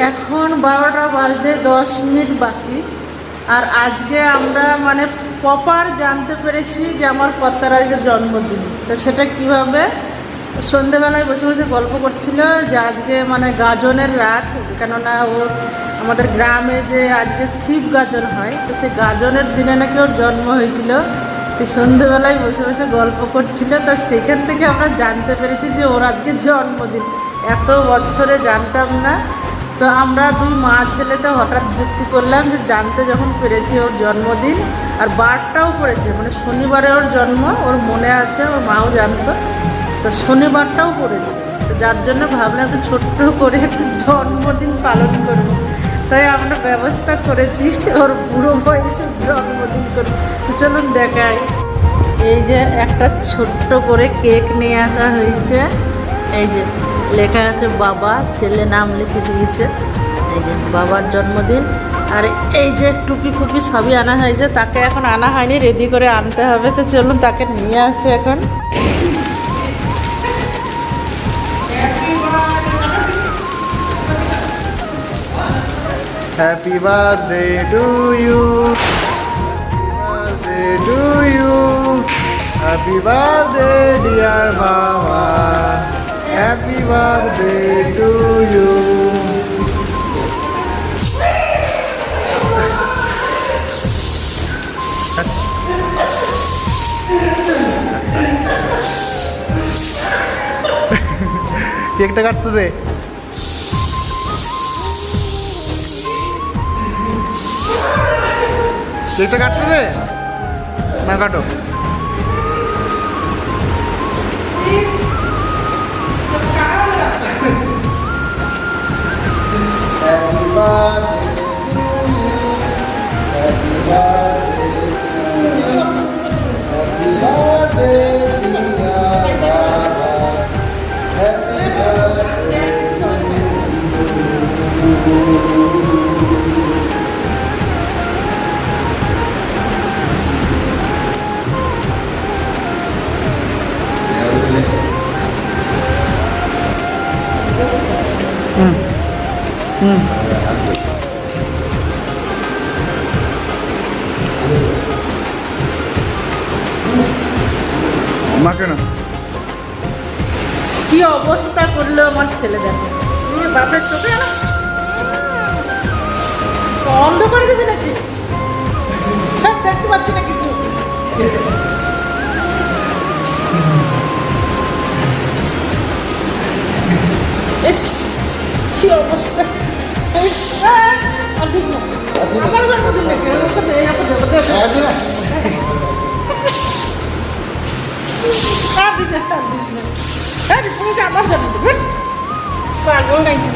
এখন 12টা বাজতে 10 মিনিট বাকি। আর আজকে আমরা মানে প্রপার জানতে পেরেছি যে আমার কর্তার আজকে জন্মদিন। তো সেটা কিভাবে, সন্ধেবেলায় বসে বসে গল্প করছিল যে আজকে মানে গাজনের রাত, কেননা ওর আমাদের গ্রামে যে আজকে শিব গাজন হয়, তো সেই গাজনের দিনে নাকি ওর জন্ম হয়েছিল। তো সন্ধেবেলায় বসে বসে গল্প করছিল, তা সেখান থেকে আমরা জানতে পেরেছি যে ওর আজকে জন্মদিন। এত বছরে জানতাম না। তো আমরা দুই মা ছেলেতে হঠাৎ যুক্তি করলাম যে জানতে যখন পেরেছি ওর জন্মদিন, আর বারটাও পড়েছে, মানে শনিবারে ওর জন্ম, ওর মনে আছে, ওর মাও জানতো। তো শনিবারটাও পড়েছে, তো যার জন্য ভাবলাম একটু ছোট্ট করে একটু জন্মদিন পালন করব। তাই আমরা ব্যবস্থা করেছি ওর বুড়ো বয়সে জন্মদিন করব। চলুন দেখাই। এই যে একটা ছোট্ট করে কেক নিয়ে আসা হয়েছে, এই যে লেখা আছে বাবা, ছেলে নাম লিখে দিয়েছে, এই যে বাবার জন্মদিন। আর এই যে টুপি ফুপি সবই আনা হয়েছে, তাকে এখন আনা হয়নি, রেডি করে আনতে হবে। তো চলুন তাকে নিয়ে আসে এখন। Happy birthday to you. Happy birthday to you. Happy birthday dear Mama. Happy birthday to you. কেকটা কাটতে দে। কেকটা কাটতে দে না, কাটো। Happy birthday to you. Happy birthday to you. Happy birthday dear Baba. Happy birthday to you. মা কেন কি অবস্থা করলো আমার ছেলে, দেখো বাপের চোখে বন্ধ করে দেবে নাকি, দেখতে পাচ্ছি না কিছু। ইস কি অবস্থা, আমার জন্মদিন নাকি আমার জন্মদিন, পাগল নাকি।